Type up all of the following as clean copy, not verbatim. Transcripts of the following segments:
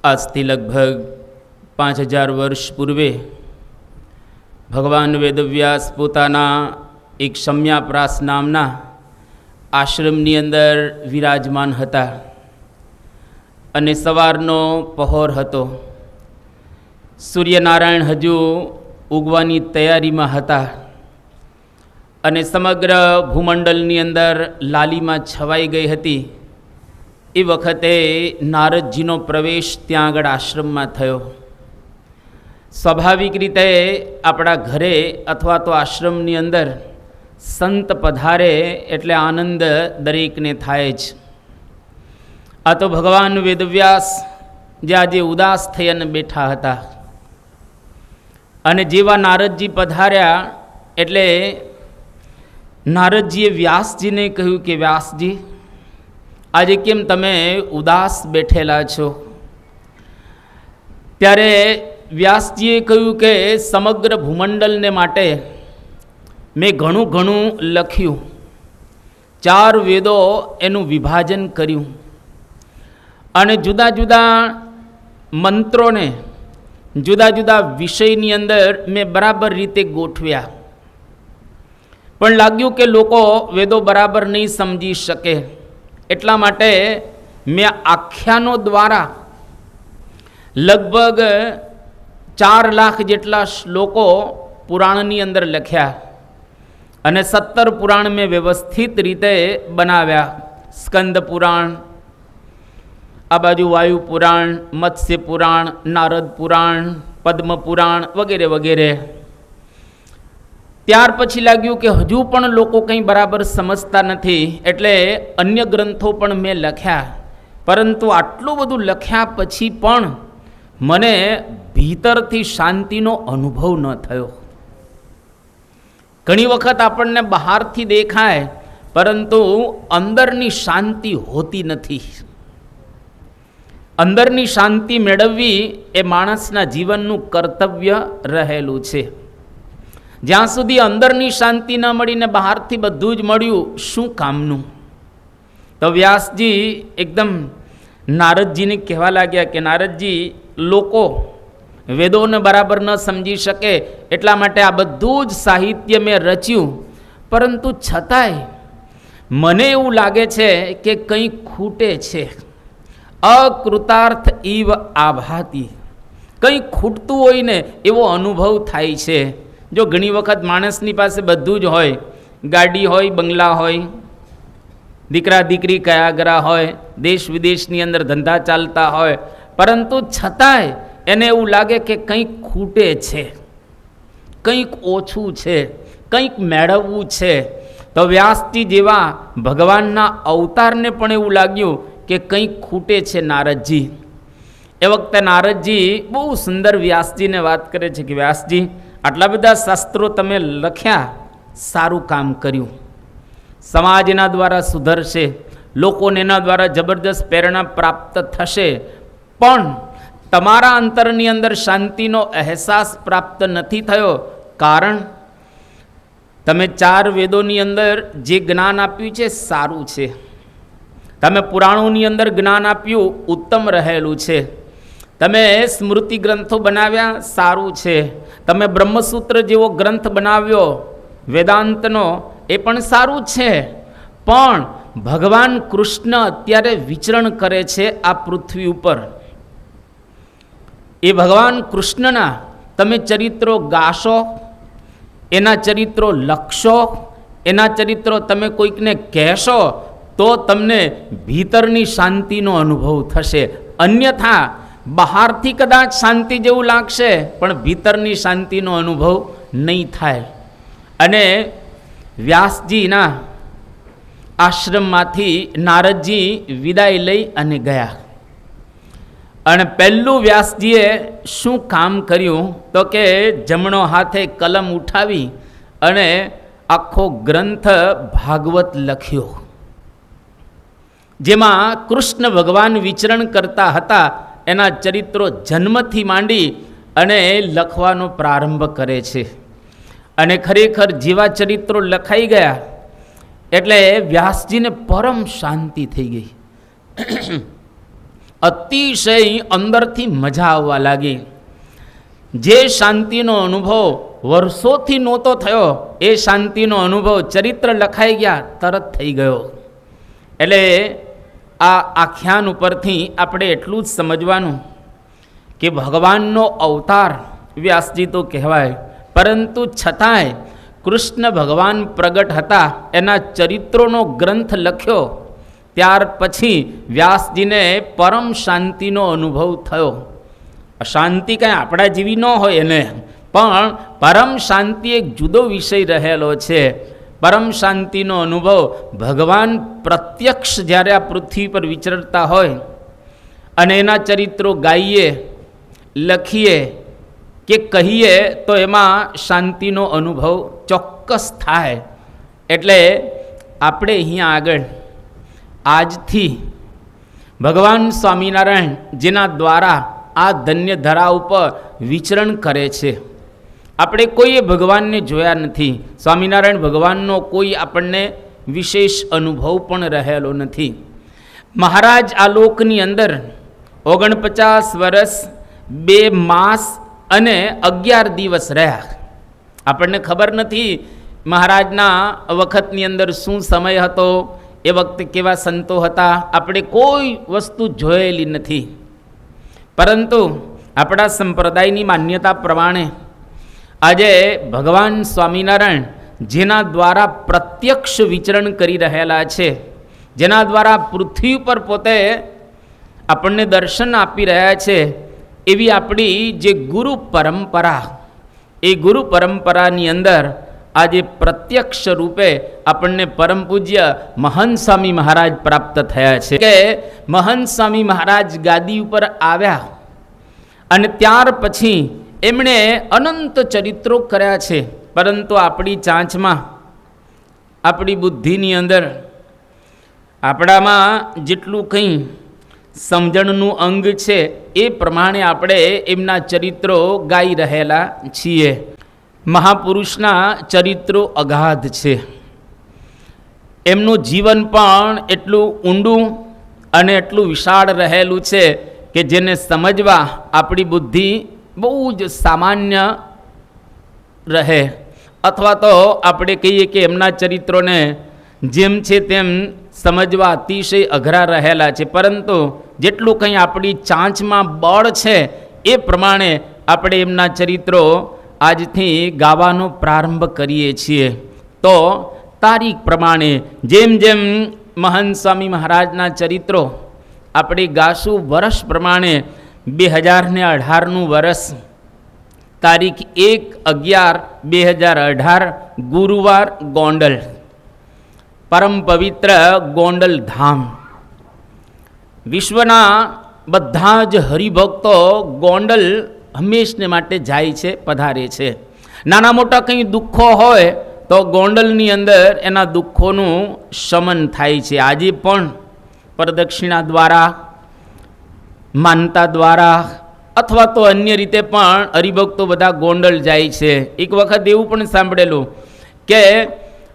આજથી લગભગ 5000 વર્ષ પૂર્વે ભગવાન વેદવ્યાસ પોતાના એક શમ્યાપ્રાસ નામના આશ્રમની અંદર વિરાજમાન હતા અને સવારનો પહોર હતો. સૂર્યનારાયણ હજુ ઉગવાની તૈયારીમાં હતા અને સમગ્ર ભૂમંડળની અંદર લાલીમાં છવાઈ ગઈ હતી. એ વખતે નારદજીનો પ્રવેશ ત્યાં આગળ આશ્રમમાં થયો. સ્વાભાવિક રીતે આપણા ઘરે અથવા તો આશ્રમની અંદર સંત પધારે એટલે આનંદ દરેકને થાય જ. આ તો ભગવાન વેદવ્યાસ જે આજે ઉદાસ થઈ અને બેઠા હતા અને જેવા નારદજી પધાર્યા એટલે નારદજીએ વ્યાસજીને કહ્યું કે વ્યાસજી, આજે કેમ તમે ઉદાસ બેઠેલા છો? ત્યારે વ્યાસજીએ કહ્યું કે સમગ્ર ભૂમંડળને માટે મેં ઘણું લખ્યું. 4 વેદો એનું વિભાજન કર્યું અને જુદા જુદા મંત્રોને જુદા જુદા વિષયની અંદર મેં બરાબર રીતે ગોઠવ્યા. પણ લાગ્યું કે લોકો વેદો બરાબર નહીં સમજી શકે, એટલા માટે મેં આખ્યાનો દ્વારા લગભગ 4 લાખ જેટલા શ્લોકો પુરાણની અંદર લખ્યા અને 17 પુરાણ મેં વ્યવસ્થિત રીતે બનાવ્યા. સ્કંદ પુરાણ, આ બાજુ વાયુ પુરાણ, મત્સ્ય પુરાણ, નારદ પુરાણ, પદ્મ પુરાણ વગેરે વગેરે. ત્યાર પછી લાગ્યું કે હજુ પણ લોકો કંઈ બરાબર સમજતા નથી, એટલે અન્ય ગ્રંથો પણ મેં લખ્યા. પરંતુ આટલું બધું લખ્યા પછી પણ મને ભીતરથી શાંતિનો અનુભવ ન થયો. ઘણી વખત આપણને બહારથી દેખાય પરંતુ અંદરની શાંતિ હોતી નથી. અંદરની શાંતિ મેળવવી એ માણસના જીવનનું કર્તવ્ય રહેલું છે. જ્યાં સુધી અંદરની શાંતિ ન મળીને બહારથી બધું જ મળ્યું, શું કામનું? તો વ્યાસજી એકદમ નારદજીને કહેવા લાગ્યા કે નારદજી, લોકો વેદોને બરાબર ન સમજી શકે એટલા માટે આ બધું જ સાહિત્ય મેં રચ્યું, પરંતુ છતાંય મને એવું લાગે છે કે કંઈ ખૂટે છે. અકૃતાર્થ ઇવ આભાતી, કંઈ ખૂટતું હોય ને એવો અનુભવ થાય છે. જો ઘણી વખત માણસની પાસે બધું જ હોય, ગાડી હોય, બંગલા હોય, દીકરા દીકરી કયાગરા હોય, દેશ વિદેશની અંદર ધંધા ચાલતા હોય, પરંતુ છતાંય એને એવું લાગે કે કંઈક ખૂટે છે, કંઈક ઓછું છે, કંઈક મેળવવું છે. તો વ્યાસજી જેવા ભગવાનના અવતારને પણ એવું લાગ્યું કે કંઈક ખૂટે છે નારદજી. એ વખતે નારદજી બહુ સુંદર વ્યાસજીને વાત કરે છે કે વ્યાસજી, આટલા બધા શાસ્ત્રો તમે લખ્યા, સારું કામ કર્યું. સમાજ એના દ્વારા સુધરશે, લોકોને એના દ્વારા જબરદસ્ત પ્રેરણા પ્રાપ્ત થશે, પણ તમારા અંતરની અંદર શાંતિનો અહેસાસ પ્રાપ્ત નથી થયો. કારણ તમે 4 વેદોની અંદર જે જ્ઞાન આપ્યું છે સારું છે, તમે પુરાણોની અંદર જ્ઞાન આપ્યું ઉત્તમ રહેલું છે, તમે સ્મૃતિ ગ્રંથો બનાવ્યા સારું છે, તમે બ્રહ્મસૂત્ર જેવો ગ્રંથ બનાવ્યો વેદાંતનો એ પણ સારું છે, પણ ભગવાન કૃષ્ણ અત્યારે વિચરણ કરે છે આ પૃથ્વી ઉપર. એ ભગવાન કૃષ્ણના તમે ચરિત્રો ગાશો, એના ચરિત્રો લખશો, એના ચરિત્રો તમે કોઈકને કહેશો તો તમને ભીતરની શાંતિનો અનુભવ થશે. અન્યથા બહારથી કદાચ શાંતિ જેવું લાગશે પણ ભીતરની શાંતિનો અનુભવ નહીં થાય. અને વ્યાસજીના આશ્રમમાંથી નારદજી વિદાય લઈ અને ગયા. અને પહેલું વ્યાસજીએ શું કામ કર્યું તો કે જમણો હાથે કલમ ઉઠાવી અને આખો ગ્રંથ ભાગવત લખ્યો, જેમાં કૃષ્ણ ભગવાન વિચરણ કરતા હતા એના ચરિત્રો જન્મથી માંડી અને લખવાનો પ્રારંભ કરે છે. અને ખરેખર જેવા ચરિત્રો લખાઈ ગયા એટલે વ્યાસજીને પરમ શાંતિ થઈ ગઈ. અતિશય અંદરથી મજા આવવા લાગી. જે શાંતિનો અનુભવ વર્ષોથી નહોતો થયો એ શાંતિનો અનુભવ ચરિત્ર લખાઈ ગયા તરત થઈ ગયો. એટલે આ આખ્યાન ઉપરથી આપણે એટલું જ સમજવાનું કે ભગવાનનો અવતાર વ્યાસજી તો કહેવાય, પરંતુ છતાંય કૃષ્ણ ભગવાન પ્રગટ હતા, એના ચરિત્રોનો ગ્રંથ લખ્યો ત્યાર પછી વ્યાસજીને પરમ શાંતિનો અનુભવ થયો. શાંતિ કાંઈ આપણા જેવી ન હોય એને, પણ પરમ શાંતિ એક જુદો વિષય રહેલો છે. પરમ શાંતિનો અનુભવ ભગવાન પ્રત્યક્ષ જ્યારે આ પૃથ્વી પર વિચરતા હોય અને એના ચરિત્રો ગાઈએ, લખીએ કે કહીએ તો એમાં શાંતિનો અનુભવ ચોક્કસ થાય. એટલે આપણે અહીંયા આગળ આજથી ભગવાન સ્વામિનારાયણ જેના દ્વારા આ ધન્ય ધરા ઉપર વિચરણ કરે છે, આપણે કોઈએ ભગવાનને જોયા નથી. સ્વામિનારાયણ ભગવાનનો કોઈ આપણને વિશેષ અનુભવ પણ રહેલો નથી. મહારાજ આ લોકની અંદર 49 વર્ષ 2 માસ અને 11 દિવસ રહ્યા. આપણને ખબર નથી મહારાજના વખતની અંદર શું સમય હતો, એ વખતે કેવા સંતો હતા, આપણે કોઈ વસ્તુ જોયેલી નથી. પરંતુ આપણા સંપ્રદાયની માન્યતા પ્રમાણે આજે ભગવાન સ્વામિનારાયણ જેના દ્વારા પ્રત્યક્ષ વિચરણ કરી રહેલા છે, જેના દ્વારા પૃથ્વી પર પોતે આપણને દર્શન આપી રહ્યા છે, એવી આપણી જે ગુરુ પરંપરા, એ ગુરુ પરંપરાની અંદર આજે પ્રત્યક્ષ રૂપે આપણને પરમ પૂજ્ય મહંત સ્વામી મહારાજ પ્રાપ્ત થયા છે. કે મહંત સ્વામી મહારાજ ગાદી ઉપર આવ્યા અને ત્યાર પછી એમણે અનંત ચરિત્રો કર્યા છે, પરંતુ આપણી ચાંચમાં, આપણી બુદ્ધિની અંદર, આપણામાં જેટલું કંઈ સમજણનું અંગ છે એ પ્રમાણે આપણે એમના ચરિત્રો ગાઈ રહેલા છીએ. મહાપુરુષના ચરિત્રો અગાધ છે, એમનું જીવન પણ એટલું ઊંડું અને એટલું વિશાળ રહેલું છે કે જેને સમજવા આપણી બુદ્ધિ બહુ જ સામાન્ય રહે, અથવા તો આપણે કહીએ કે એમના ચરિત્રોને જેમ છે તેમ સમજવા અતિશય અઘરા રહેલા છે. પરંતુ જેટલું કંઈ આપણી ચાંચમાં બળ છે એ પ્રમાણે આપણે એમના ચરિત્રો આજથી ગાવાનો પ્રારંભ કરીએ છીએ. તો તારીખ પ્રમાણે જેમ જેમ મહંત સ્વામી મહારાજના ચરિત્રો આપણે ગાશું, વર્ષ પ્રમાણે 2018નું વર્ષ, તારીખ 1/11/2018 ગુરુવાર, ગોંડલ, પરમ પવિત્ર ગોંડલ ધામ. વિશ્વના બધા જ હરિભક્તો ગોંડલ હંમેશને માટે જાય છે, પધારે છે. નાના મોટા કંઈ દુઃખો હોય તો ગોંડલની અંદર એના દુઃખોનું શમન થાય છે. આજે પણ પ્રદક્ષિણા દ્વારા, માનતા દ્વારા અથવા તો અન્ય રીતે પણ હરિભક્તો બધા ગોંડલ જાય છે. એક વખત એવું પણ સાંભળેલું કે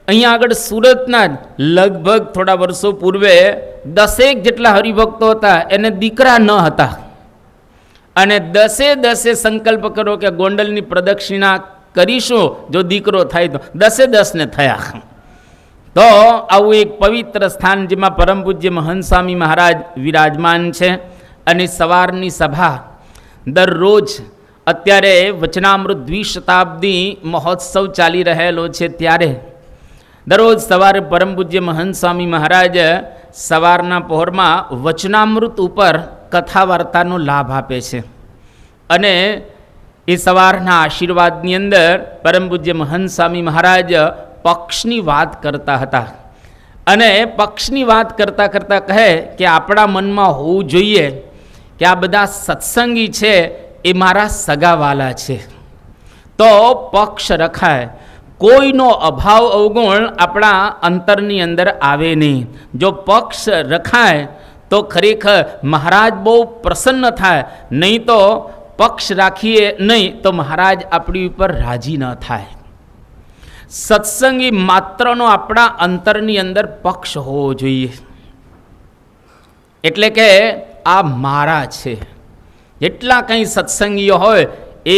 અહીંયા આગળ સુરતના જ લગભગ થોડા વર્ષો પૂર્વે 10 જેટલા હરિભક્તો હતા, એને દીકરા ન હતા, અને 10 સંકલ્પ કરો કે ગોંડલની પ્રદક્ષિણા કરીશું, જો દીકરો થાય તો 10 ને થયા. તો આવું એક પવિત્ર સ્થાન જેમાં પરમ પૂજ્ય મહંત સ્વામી મહારાજ વિરાજમાન છે. અને સવારની સભા દરરોજ, અત્યારે વચનામૃત 20 મહોત્સવ ચાલી રહેલો છે, ત્યારે દરરોજ સવારે પરમ પૂજ્ય મહંત સ્વામી મહારાજ સવારના પહોરમાં વચનામૃત ઉપર કથા વાર્તાનો લાભ આપે છે. અને એ સવારના આશીર્વાદની અંદર પરમ પૂજ્ય મહંત સ્વામી મહારાજ પક્ષની વાત કરતા હતા. અને પક્ષની વાત કરતાં કરતાં કહે કે આપણા મનમાં હોવું જોઈએ કે આ બધા સત્સંગી છે એ મારા સગાવાલા છે, તો પક્ષ રખાય. કોઈનો અભાવ અવગુણ આપણા અંતરની અંદર આવે નહીં. જો પક્ષ રખાય તો ખરેખર મહારાજ બહુ પ્રસન્ન થાય, નહીં તો પક્ષ રાખીએ નહીં તો મહારાજ આપણી ઉપર રાજી ન થાય. સત્સંગી માત્રનો આપણા અંતરની અંદર પક્ષ હોવો જોઈએ. એટલે કે આ મારા છે. જેટલા કંઈ સત્સંગીઓ હોય એ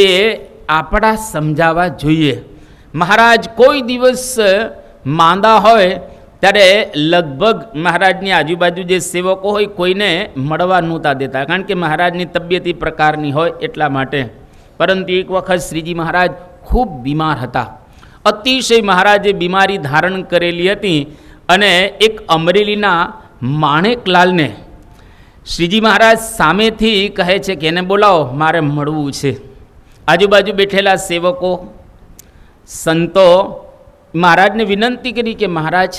આપણા સમજાવવા જોઈએ. મહારાજ કોઈ દિવસ માંદા હોય ત્યારે લગભગ મહારાજની આજુબાજુ જે સેવકો હોય કોઈને મળવા નહોતા દેતા, કારણ કે મહારાજની તબિયત એ પ્રકારની હોય એટલા માટે. પરંતુ એક વખત શ્રીજી મહારાજ ખૂબ બીમાર હતા. અતિશય મહારાજે બીમારી ધારણ કરેલી હતી અને એક અમરેલીના માણેકલાલને શ્રીજી મહારાજ સામેથી કહે છે કે એને બોલાવો, મારે મળવું છે. આજુબાજુ બેઠેલા સેવકો સંતો મહારાજને વિનંતી કરી કે મહારાજ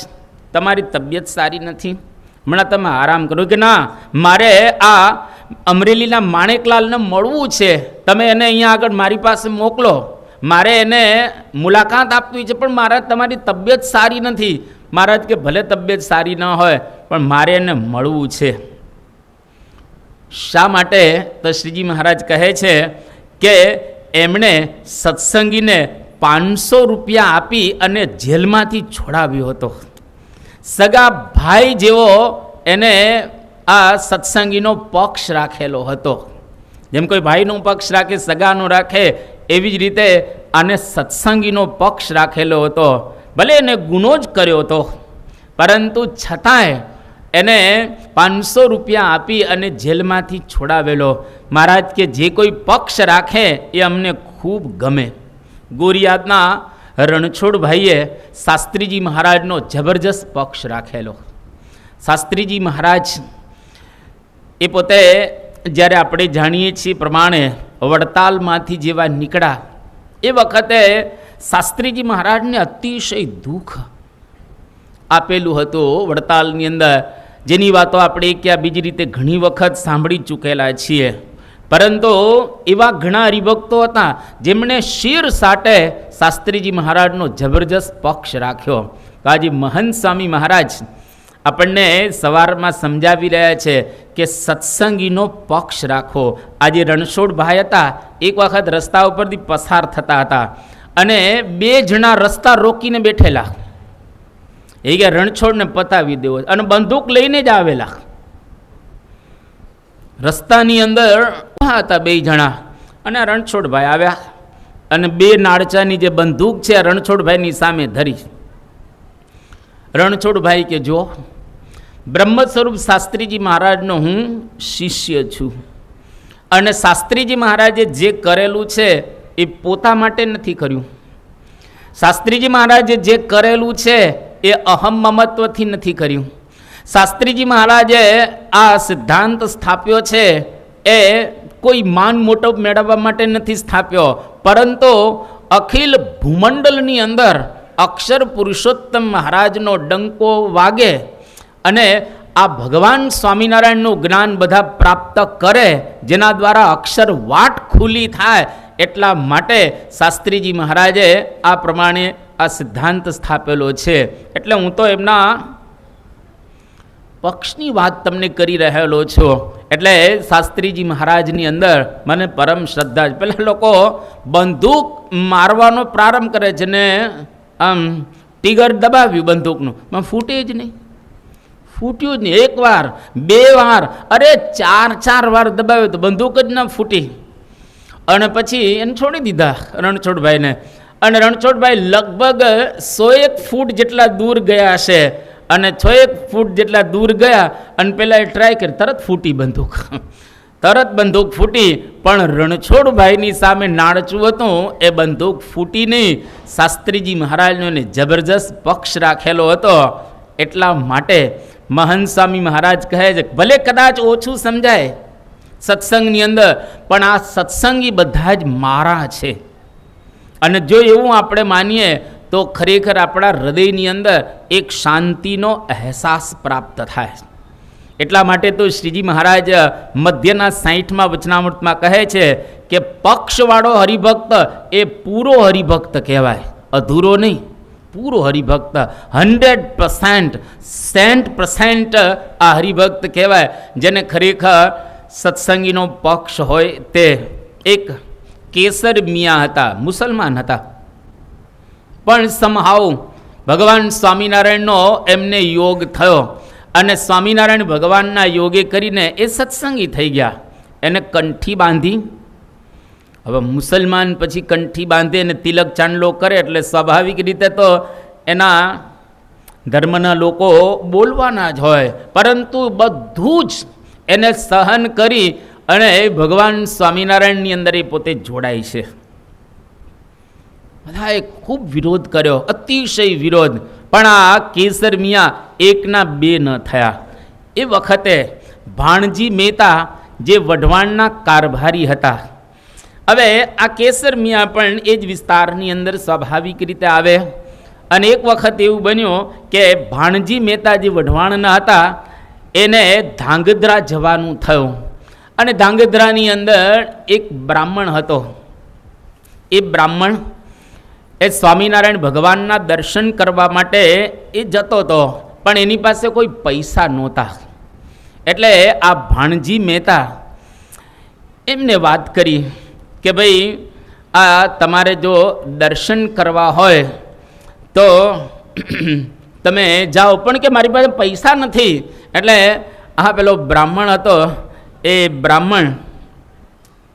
તમારી તબિયત સારી નથી, હમણાં તમે આરામ કરો. કે ના, મારે આ અમરેલીના માણેકલાલને મળવું છે, તમે એને અહીંયા આગળ મારી પાસે મોકલો, મારે એને મુલાકાત આપવી છે, પણ મારા તમારી તબિયત સારી નથી. મહારાજ કે ભલે તબિયત સારી ન હોય પણ મારે એને મળવું છે. શા માટે? તો શ્રીજી મહારાજ કહે છે કે એમણે સત્સંગીને 500 રૂપિયા આપી અને જેલમાંથી છોડાવ્યો હતો. સગા ભાઈ જેવો એને આ સત્સંગીનો પક્ષ રાખેલો હતો. જેમ કોઈ ભાઈનો પક્ષ રાખે, સગાનો રાખે, એવી જ રીતે આને સત્સંગીનો પક્ષ રાખેલો હતો. ભલે એને ગુનો જ કર્યો હતો, પરંતુ છતાંય એને 500 રૂપિયા આપી અને જેલમાંથી છોડાવેલો. મહારાજ કે જે કોઈ પક્ષ રાખે એ અમને ખૂબ ગમે. ગોરિયાદના રણછોડભાઈએ શાસ્ત્રીજી મહારાજનો જબરજસ્ત પક્ષ રાખેલો. શાસ્ત્રીજી મહારાજ એ પોતે જ્યારે આપણે જાણીએ છીએ પ્રમાણે વડતાલમાંથી જેવા નીકળ્યા એ વખતે શાસ્ત્રીજી મહારાજને અતિશય દુઃખ આપેલું હતું વડતાલની અંદર, જેની વાતો આપણે ક્યાં બીજી રીતે ઘણી વખત સાંભળી ચૂકેલા છીએ. પરંતુ એવા ઘણા હરિભક્તો હતા જેમણે શિર સાટે શાસ્ત્રીજી મહારાજનો જબરજસ્ત પક્ષ રાખ્યો. આજે મહંત સ્વામી મહારાજ આપણને સવારમાં સમજાવી રહ્યા છે કે સત્સંગીનો પક્ષ રાખો. આજે રણછોડભાઈ હતા, એક વખત રસ્તા ઉપરથી પસાર થતા હતા અને 2 જણા રસ્તા રોકીને બેઠેલા. એ કે રણછોડને પતાવી દેવો, અને બંદૂક લઈને જ આવેલા. રસ્તાની અંદર હતા 2 જણા અને રણછોડભાઈ આવ્યા અને 2 નાળચાની જે બંદૂક છે રણછોડભાઈની સામે ધરી. રણછોડભાઈ કે જો, બ્રહ્મ સ્વરૂપ શાસ્ત્રીજી મહારાજનો હું શિષ્ય છું અને શાસ્ત્રીજી મહારાજે જે કરેલું છે એ પોતા માટે નથી કર્યું. શાસ્ત્રીજી મહારાજે જે કરેલું છે એ અહમ મમત્વથી નથી કર્યું. શાસ્ત્રીજી મહારાજે આ સિદ્ધાંત સ્થાપ્યો છે એ કોઈ માન મોટો મેળવવા માટે નથી સ્થાપ્યો, પરંતુ અખિલ ભૂમંડળની અંદર અક્ષર પુરુષોત્તમ મહારાજનો ડંકો વાગે અને આ ભગવાન સ્વામિનારાયણનું જ્ઞાન બધા પ્રાપ્ત કરે, જેના દ્વારા અક્ષર વાટ ખુલ્લી થાય, એટલા માટે શાસ્ત્રીજી મહારાજે આ પ્રમાણે આ સિદ્ધાંત સ્થાપેલો છે. એટલે હું તો એમના પક્ષની વાત તમને કરી રહેલો છું. એટલે શાસ્ત્રીજી મહારાજની અંદર મને પરમ શ્રદ્ધા છે. પેલા લોકો બંદૂક મારવાનો પ્રારંભ કરે છે ને આમ ટીગર દબાવ્યું બંદૂકનું, પણ ફૂટે જ નહીં. ફૂટ્યું જ નહીં. 1 વાર 2 વાર, અરે 4 વાર દબાવ્યું તો બંદૂક જ ન ફૂટી. અને પછી એને છોડી દીધા રણછોડભાઈને. અને રણછોડભાઈ લગભગ 101 ફૂટ જેટલા દૂર ગયા હશે અને 101 ફૂટ જેટલા દૂર ગયા અને પેલા એ ટ્રાય કરી, તરત ફૂટી બંદૂક, તરત બંદૂક ફૂટી. પણ રણછોડભાઈની સામે નાળચું હતું, એ બંદૂક ફૂટી નહીં. શાસ્ત્રીજી મહારાજનો એને જબરજસ્ત પક્ષ રાખેલો હતો. એટલા માટે મહંત સ્વામી મહારાજ કહે છે, ભલે કદાચ ઓછું સમજાય સત્સંગની અંદર, પણ આ સત્સંગી બધા જ મારા છે. અને જો એવું આપણે માનીએ તો ખરેખર આપણા હૃદયની અંદર એક શાંતિનો અહેસાસ પ્રાપ્ત થાય. એટલા માટે તો શ્રીજી મહારાજ મધ્યના 60મા વચનામૃતમાં કહે છે કે પક્ષવાળો હરિભક્ત એ પૂરો હરિભક્ત કહેવાય, અધૂરો નહીં, પૂરો હરિભક્ત. 100% આ હરિભક્ત કહેવાય, જેને ખરેખર સત્સંગીનો પક્ષ હોય તે. એક કેસર મિયા હતા, મુસલમાન હતા, પણ સમહાવ ભગવાન સ્વામિનારાયણનો એમને યોગ થયો અને સ્વામિનારાયણ ભગવાનના યોગે કરીને એ સત્સંગી થઈ ગયા. એને કંઠી બાંધી. હવે મુસલમાન પછી કંઠી બાંધે અને તિલક ચાંદલો કરે એટલે સ્વાભાવિક રીતે તો એના ધર્મના લોકો બોલવાના જ હોય, પરંતુ બધું જ એને સહન કરી અને ભગવાન સ્વામિનારાયણની અંદર એ પોતે જોડાય છે. બધાએ ખૂબ વિરોધ કર્યો, અતિશય વિરોધ, પણ આ કેસર મિયા એકના બે ન થયા. એ વખતે ભાણજી મહેતા જે વઢવાણના કારભારી હતા, હવે આ કેસર મિયા પણ એ જ વિસ્તારની અંદર સ્વાભાવિક રીતે આવે. અને એક વખત એવું બન્યું કે ભાણજી મહેતા જે વઢવાણના હતા એને ધાંગધ્રા જવાનું થયું. અને ધાંગધ્રાની અંદર એક બ્રાહ્મણ હતો. એ બ્રાહ્મણ એ સ્વામિનારાયણ ભગવાનના દર્શન કરવા માટે એ જતો હતો, પણ એની પાસે કોઈ પૈસા નહોતા. એટલે આ ભાણજી મહેતા એમને વાત કરી કે ભાઈ આ તમારે જો દર્શન કરવા હોય તો તમે જાઓ, પણ કે મારી પાસે પૈસા નથી. એટલે આ પેલો બ્રાહ્મણ હતો એ બ્રાહ્મણ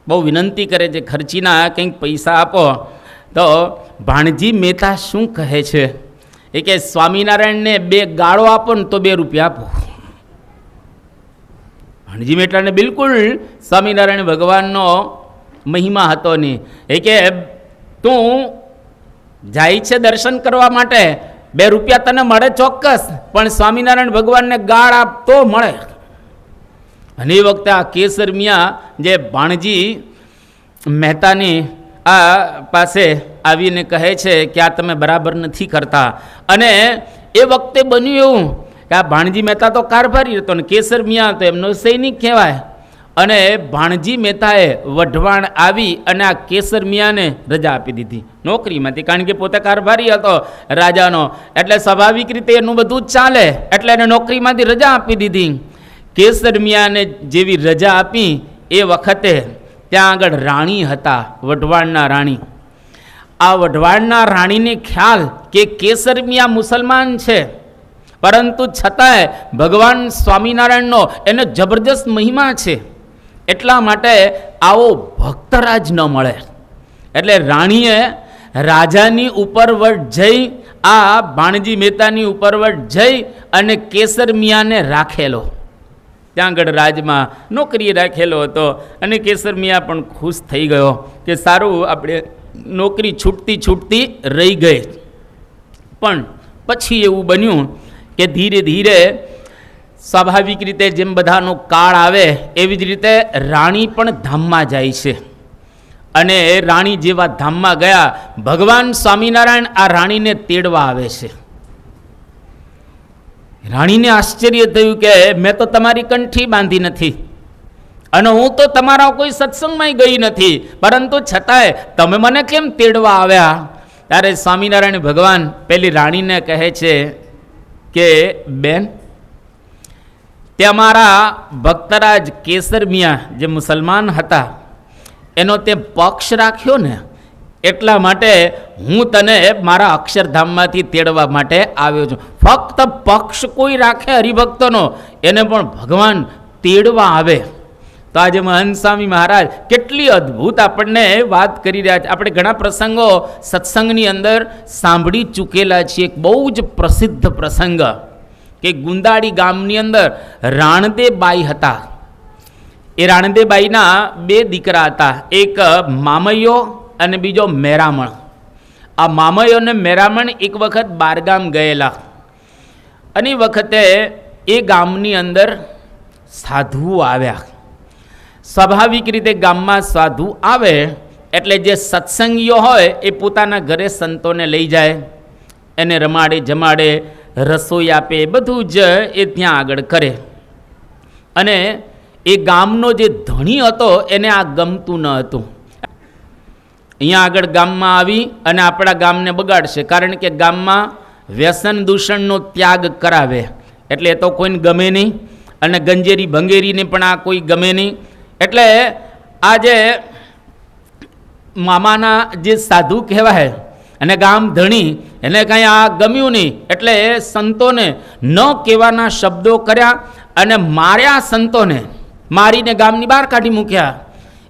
બહુ વિનંતી કરે છે, ખર્ચીના કંઈક પૈસા આપો. તો ભાણજી મહેતા શું કહે છે એ કે સ્વામિનારાયણને 2 ગાળો આપો ને તો 2 રૂપિયા આપો. ભાણજી મહેતાને બિલકુલ સ્વામિનારાયણ ભગવાનનો મહિમા હતો નહીં. એ કે તું જાય છે દર્શન કરવા માટે, 2 રૂપિયા તને મળે ચોક્કસ, પણ સ્વામિનારાયણ ભગવાનને ગાળ આપ તો મળે. અને એ વખતે આ કેસર મિયા જે ભાણજી મહેતાની આ પાસે આવીને કહે છે કે આ તમે બરાબર નથી કરતા. અને એ વખતે બન્યું એવું કે આ ભાણજી મહેતા તો કારભારી હતો ને કેસર મિયા તો એમનો સૈનિક કહેવાય. અને ભાણજી મહેતાએ વઢવાણ આવી અને આ કેસર મિયાને રજા આપી દીધી નોકરીમાંથી, કારણ કે પોતે કારભારી હતો રાજાનો, એટલે સ્વાભાવિક રીતે એનું બધું જ ચાલે, એટલે એને નોકરીમાંથી રજા આપી દીધી. કેસર મિયાને જેવી રજા આપી એ વખતે ત્યાં આગળ રાણી હતા, વઢવાણના રાણી. આ વઢવાણના રાણીને ખ્યાલ કે કેસર મિયા મુસલમાન છે, પરંતુ છતાંય ભગવાન સ્વામિનારાયણનો એને જબરજસ્ત મહિમા છે, એટલા માટે આવો ભક્તરાજ ન મળે. એટલે રાણીએ રાજાની ઉપરવટ જઈ આ ભાણજી મહેતાની ઉપરવટ જઈ અને કેસર મિયાને રાખેલો, ત્યાં આગળ રાજમાં નોકરીએ રાખેલો હતો. અને કેસર મિયા પણ ખુશ થઈ ગયો કે સારું આપણે નોકરી છૂટતી છૂટતી રહી ગઈ. પણ પછી એવું બન્યું કે ધીરે ધીરે સ્વાભાવિક રીતે જેમ બધાનો કાળ આવે એવી જ રીતે રાણી પણ ધામમાં જાય છે. અને એ રાણી જેવા ધામમાં ગયા, ભગવાન સ્વામિનારાયણ આ રાણીને તેડવા આવે છે. રાણીને આશ્ચર્ય થયું કે મેં તો તમારી કંઠી બાંધી નથી અને હું તો તમારા કોઈ સત્સંગમાં ગઈ નથી, પરંતુ છતાંય તમે મને કેમ તેડવા આવ્યા? ત્યારે સ્વામિનારાયણ ભગવાન પેલી રાણીને કહે છે કે બેન, તે અમારા ભક્તરાજ કેસર મિયા જે મુસલમાન હતા એનો તે પક્ષ રાખ્યો ને, એટલા માટે હું તને મારા અક્ષરધામમાંથી તેડવા માટે આવ્યો છું. ફક્ત પક્ષ કોઈ રાખે હરિભક્તોનો, એને પણ ભગવાન તેડવા આવે. તો આજે મહંત સ્વામી મહારાજ કેટલી અદ્ભુત આપણને વાત કરી રહ્યા છે. આપણે ઘણા પ્રસંગો સત્સંગની અંદર સાંભળી ચૂકેલા છીએ. એક બહુ જ પ્રસિદ્ધ પ્રસંગ કે ગુંદાળી ગામની અંદર રાણદેબાઈ હતા. એ રાણદેબાઈના 2 દીકરા હતા, એક મામૈયો અને બીજો મેરામણ. આ મામૈયો અને મેરામણ એક વખત બારગામ ગયેલા, અને એ વખતે એ ગામની અંદર સાધુઓ આવ્યા. સ્વાભાવિક રીતે ગામમાં સાધુ આવે એટલે જે સત્સંગીઓ હોય એ પોતાના ઘરે સંતોને લઈ જાય, એને રમાડે જમાડે, રસોઈ આપે, બધું જ એ ત્યાં આગળ કરે. અને એ ગામનો જે ધણી હતો એને આ ગમતું ન હતું. અહીંયા આગળ ગામમાં આવી અને આપણા ગામને બગાડશે, કારણ કે ગામમાં વ્યસન દૂષણનો ત્યાગ કરાવે એટલે એ તો કોઈને ગમે નહીં, અને ગંજેરી ભંગેરીને પણ આ કોઈ ગમે નહીં. એટલે આ જે મામાના જે સાધુ કહેવાય અને ગામ ધણી એને કાંઈ આ ગમ્યું નહીં, એટલે સંતોને ન કહેવાના શબ્દો કર્યા અને માર્યા. સંતોને મારીને ગામની બહાર કાઢી મૂક્યા.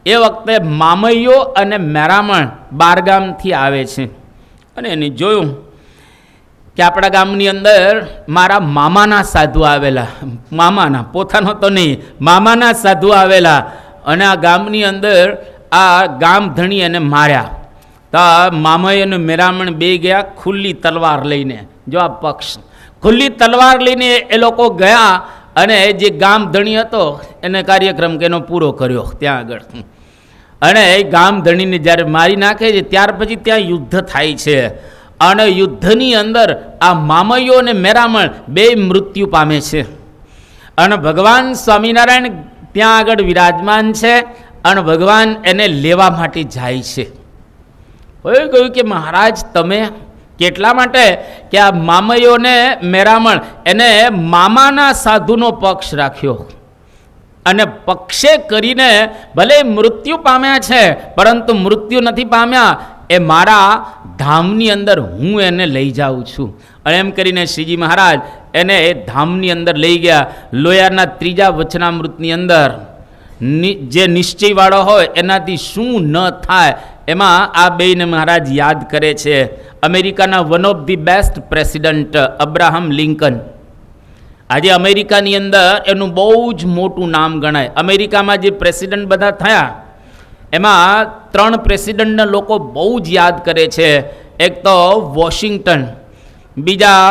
એ વખતે મામૈયો અને મેરામણ બારગામથી આવે છે અને એને જોયું કે આપણા ગામની અંદર મારા મામાના સાધુ આવેલા, મામાના, પોતાનો તો નહીં, મામાના સાધુ આવેલા અને આ ગામની અંદર આ ગામ ધણી એને માર્યા. તો મામૈ અને મેરામણ બે ગયા ખુલ્લી તલવાર લઈને. જો આ પક્ષ ખુલ્લી તલવાર લઈને એ લોકો ગયા અને જે ગામ ધણી હતો એને કાર્યક્રમ એનો પૂરો કર્યો ત્યાં આગળ. અને એ ગામ ધણીને જ્યારે મારી નાખે છે ત્યાર પછી ત્યાં યુદ્ધ થાય છે અને યુદ્ધની અંદર આ મામૈયો અને મેરામણ બે મૃત્યુ પામે છે અને ભગવાન સ્વામિનારાયણ ત્યાં આગળ વિરાજમાન છે અને ભગવાન એને લેવા માટે જાય છે. હવે કહ્યું કે મહારાજ તમે કેટલા માટે? કે આ મામૈયોને મેરામણ એને મામાના સાધુનો પક્ષ રાખ્યો અને પક્ષે કરીને ભલે મૃત્યુ પામ્યા છે પરંતુ મૃત્યુ નથી પામ્યા, એ મારા ધામની અંદર હું એને લઈ જાઉં છું. અને એમ કરીને શ્રીજી મહારાજ એને એ ધામની અંદર લઈ ગયા. લોયારના ત્રીજા વચનામૃતની અંદર જે નિશ્ચયવાળો હોય એનાથી શું ન થાય એમાં આ બેને મહારાજ યાદ કરે છે. અમેરિકાના one of the best president Abraham Lincoln, આજે અમેરિકાની અંદર એનું બહુ જ મોટું નામ ગણાય. અમેરિકામાં જે પ્રેસિડન્ટ બધા થયા એમાં 3 પ્રેસિડન્ટને લોકો બહુ જ યાદ કરે છે. એક તો વોશિંગ્ટન, બીજા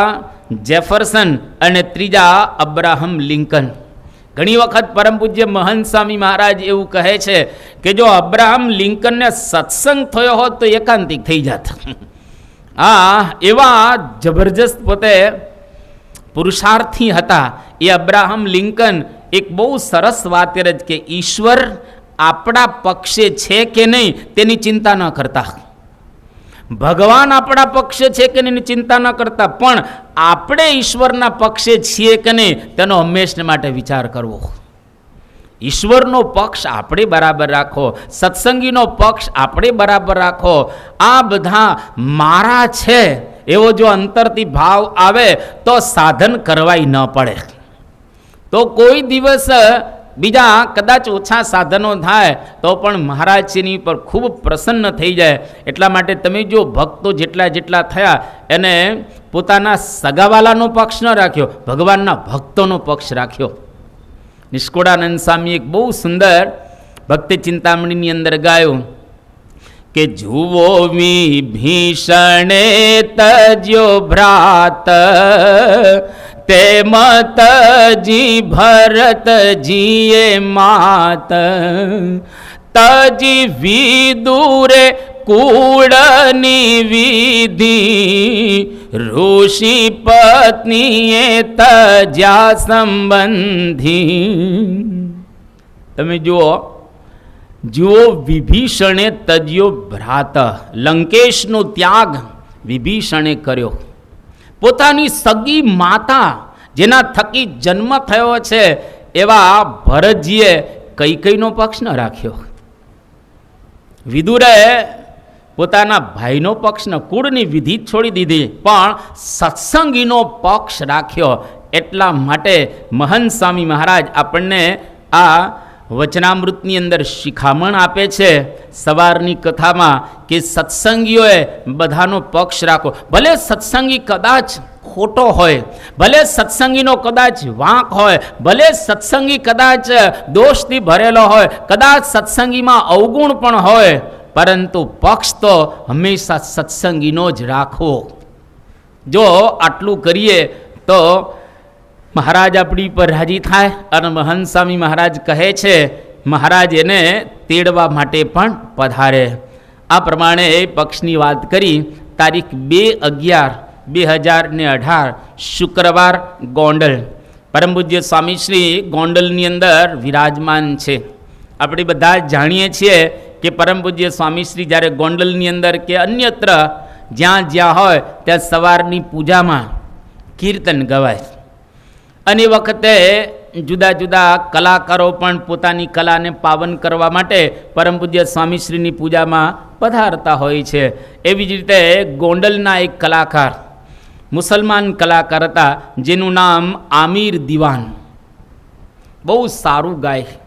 જેફરસન અને ત્રીજા અબ્રાહમ લિંકન. ઘણી વખત પરમ પૂજ્ય મહંત સ્વામી મહારાજ એવું કહે છે કે જો અબ્રાહમ લિંકનને સત્સંગ થયો હોત તો એકાંતિક થઈ જાત. એવા જબરજસ્ત પોતે પુરુષાર્થી હતા એ અબ્રાહમ લિંકન. એક બહુ સરસ વાત એ જ કે ઈશ્વર આપણા પક્ષે છે કે નહીં તેની ચિંતા ન કરતા, ભગવાન આપણા પક્ષે છે કે નહીં ચિંતા ન કરતા, પણ આપણે ઈશ્વરના પક્ષે છીએ કે નહીં તેનો હંમેશા માટે વિચાર કરવો. ઈશ્વરનો પક્ષ આપણે બરાબર રાખો, સત્સંગીનો પક્ષ આપણે બરાબર રાખો. આ બધા મારા છે એવો જો અંતરથી ભાવ આવે તો સાધન કરવાય ન પડે. તો કોઈ દિવસ બીજા કદાચ ઓછા સાધનો થાય તો પણ મહારાજશ્રીની પર ખૂબ પ્રસન્ન થઈ જાય. એટલા માટે તમે જો ભક્તો જેટલા થયા એને પોતાના સગાવાલાનો પક્ષ ન રાખ્યો, ભગવાનના ભક્તોનો પક્ષ રાખ્યો. નિષ્કુળાનંદ સ્વામી એક બહુ સુંદર ભક્તિ ચિંતામણીની અંદર ગાયું કે જુઓ વિભીષણે તજ્યો ભ્રાત તે મતજી ભરતજીએ માત તજી વિદુરે કુળની વિધિ ઋષિ પત્નીએ તજ્યા સંબંધી. તમે જુઓ વિભીષણે તજ્યો ભ્રાત, લંકેશનો ત્યાગ વિભીષણે કર્યો. પોતાની સગી માતા જેના થકી જન્મ થયો છે એવા ભરતજીએ કૈકેયીનો પક્ષ ન રાખ્યો. વિદુરે પોતાના ભાઈનો પક્ષ ન, કુળની વિધિ છોડી દીધી, પણ સત્સંગીનો પક્ષ રાખ્યો. એટલા માટે મહંત સ્વામી મહારાજ આપણને આ વચનામૃતની અંદર શિખામણ આપે છે સવારની કથામાં કે સત્સંગીઓએ બધાનો પક્ષ રાખો. ભલે સત્સંગી કદાચ ખોટો હોય, ભલે સત્સંગીનો કદાચ વાંક હોય, ભલે સત્સંગી કદાચ દોષથી ભરેલો હોય, કદાચ સત્સંગીમાં અવગુણ પણ હોય, પરંતુ પક્ષ તો હંમેશા સત્સંગીનો જ રાખવો. જો આટલું કરીએ તો મહારાજ આપણી પર રાજી થાય. અને મહંત સ્વામી મહારાજ કહે છે મહારાજ એને તેડવા માટે પણ પધારે. આ પ્રમાણે એ પક્ષની વાત કરી. તારીખ 2/11/2018 શુક્રવાર ગોંડલ. પરમ પૂજ્ય સ્વામીશ્રી ગોંડલની અંદર વિરાજમાન છે. આપણે બધા જાણીએ છીએ કે પરમ પૂજ્ય સ્વામીશ્રી જ્યારે ગોંડલની અંદર કે અન્યત્ર જ્યાં હોય ત્યાં સવારની પૂજામાં કીર્તન ગવાય. અને વખતે જુદા જુદા કલાકારો પણ પોતાની કલાને પાવન કરવા માટે પરમ પૂજ્ય સ્વામીશ્રીની પૂજામાં પધારતા હોય છે. એવી જ રીતે ગોંડલના એક કલાકાર, મુસલમાન કલાકાર હતા, જેનું નામ આમિર દિવાન, બહુ સારું ગાય.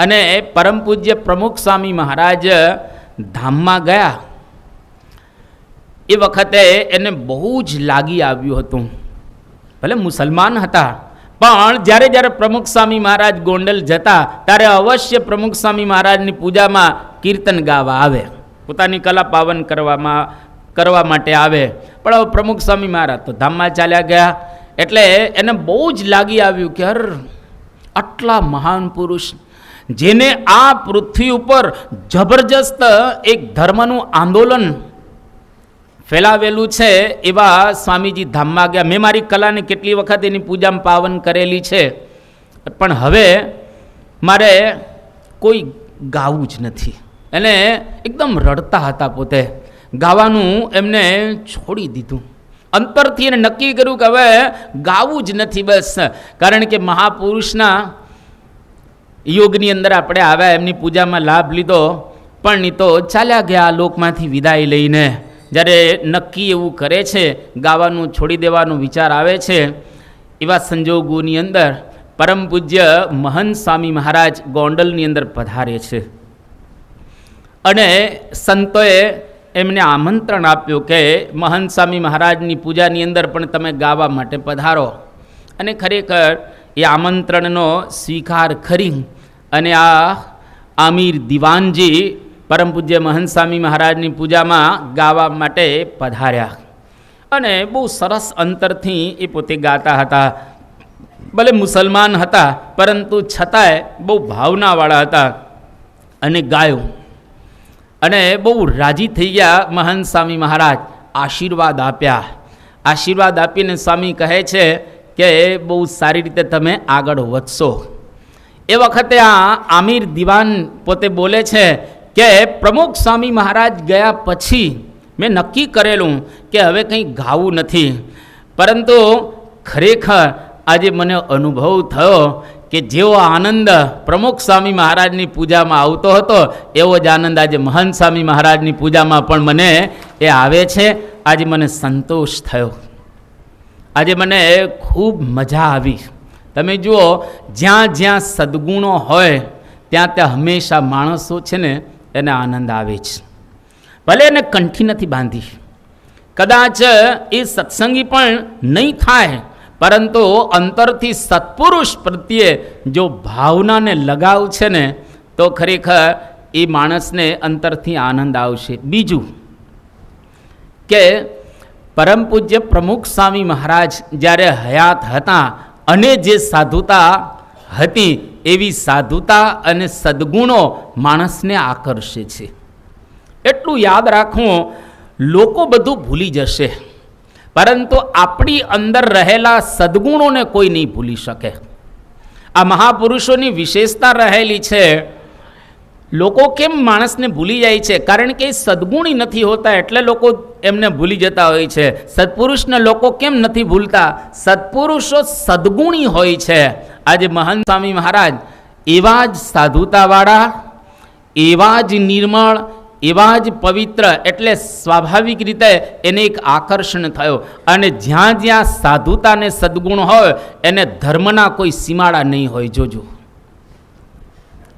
અને પરમ પૂજ્ય પ્રમુખ સ્વામી મહારાજ ધામમાં ગયા એ વખતે એને બહુ જ લાગી આવ્યું હતું. ભલે મુસલમાન હતા, પણ જ્યારે જ્યારે પ્રમુખ સ્વામી મહારાજ ગોંડલ જતા ત્યારે અવશ્ય પ્રમુખ સ્વામી મહારાજની પૂજામાં કીર્તન ગાવા આવે, પોતાની કલા પાવન કરવા માટે આવે. પણ હવે પ્રમુખ સ્વામી મહારાજ તો ધામમાં ચાલ્યા ગયા, એટલે એને બહુ જ લાગી આવ્યું કે આટલા મહાન પુરુષ, જેને આ પૃથ્વી ઉપર જબરજસ્ત એક ધર્મનું આંદોલન ફેલાવેલું છે, એવા સ્વામીજી ધામમાં ગયા. મેં મારી કલાને કેટલી વખત એની પૂજામાં પાવન કરેલી છે, પણ હવે મારે કોઈ ગાવું જ નથી. એને એકદમ રડતા હતા, પોતે ગાવાનું એમને છોડી દીધું. અંતરથી એને નક્કી કર્યું કે હવે ગાવું જ નથી બસ. કારણ કે મહાપુરુષના યોગની અંદર આપણે આવ્યા, એમની પૂજામાં લાભ લીધો, પણ નહીં તો ચાલ્યા ગયા આ લોકમાંથી વિદાય લઈને. જ્યારે નક્કી એવું કરે છે, ગાવાનું છોડી દેવાનો વિચાર આવે છે, એવા સંજોગોની અંદર પરમ પૂજ્ય મહંત સ્વામી મહારાજ ગોંડલની અંદર પધારે છે. અને સંતોએ એમને આમંત્રણ આપ્યું કે મહંત સ્વામી મહારાજની પૂજાની અંદર પણ તમે ગાવા માટે પધારો. અને ખરેખર એ આમંત્રણનો સ્વીકાર કરી અને આ આમિર દિવાનજી પરમ પૂજ્ય મહંત સ્વામી મહારાજની પૂજામાં ગાવા માટે પધાર્યા. અને બહુ સરસ અંતરથી એ પોતે ગાતા હતા. ભલે મુસલમાન હતા, પરંતુ છતાંય બહુ ભાવનાવાળા હતા. અને ગાયું, અને બહુ રાજી થઈ ગયા મહંત સ્વામી મહારાજ. આશીર્વાદ આપ્યા. આશીર્વાદ આપીને સ્વામી કહે છે કે બહુ સારી રીતે તમે આગળ વધશો. એ વખતે આ આમિર દિવાન પોતે બોલે છે કે પ્રમુખ સ્વામી મહારાજ ગયા પછી મેં નક્કી કરેલું કે હવે કંઈ ગાવું નથી, પરંતુ ખરેખર આજે મને અનુભવ થયો કે જેવો આનંદ પ્રમુખ સ્વામી મહારાજની પૂજામાં આવતો હતો, એવો જ આનંદ આજે મહંત સ્વામી મહારાજની પૂજામાં પણ મને એ આવે છે. આજે મને સંતોષ થયો, આજે મને ખૂબ મજા આવી. તમે જુઓ, જ્યાં જ્યાં સદ્ગુણો હોય ત્યાં ત્યાં હંમેશા માણસો છે ને એને આનંદ આવે છે. ભલે એને કંઠી નથી બાંધી, કદાચ એ સત્સંગી પણ નહીં થાય, પરંતુ અંતરથી સત્પુરુષ પ્રત્યે જો ભાવનાને લગાવ છે ને, તો ખરેખર એ માણસને અંતરથી આનંદ આવશે. બીજું કે પરમ પૂજ્ય પ્રમુખ સ્વામી મહારાજ જ્યારે હયાત હતા અને જે સાધુતા હતી, એવી સાધુતા અને સદ્ગુણો માણસને આકર્ષે છે. એટલું યાદ રાખવું, લોકો બધું ભૂલી જશે, પરંતુ આપણી અંદર રહેલા સદ્ગુણોને કોઈ નહીં ભૂલી શકે. આ મહાપુરુષોની વિશેષતા રહેલી છે. લોકો કેમ માણસને ભૂલી જાય છે? કારણ કે સદ્ગુણી નથી હોતા, એટલે લોકો એમને ભૂલી જતા હોય છે. સત્પુરુષને લોકો કેમ નથી ભૂલતા? સત્પુરુષો સદ્ગુણી હોય છે. આજે મહંત સ્વામી મહારાજ એવા જ સાધુતાવાળા, એવા જ નિર્મળ, એવા જ પવિત્ર, એટલે સ્વાભાવિક રીતે એને એક આકર્ષણ થયો. અને જ્યાં જ્યાં સાધુતા અને સદ્ગુણ હોય, એને ધર્મના કોઈ સીમાડા નહીં હોય. જોજો,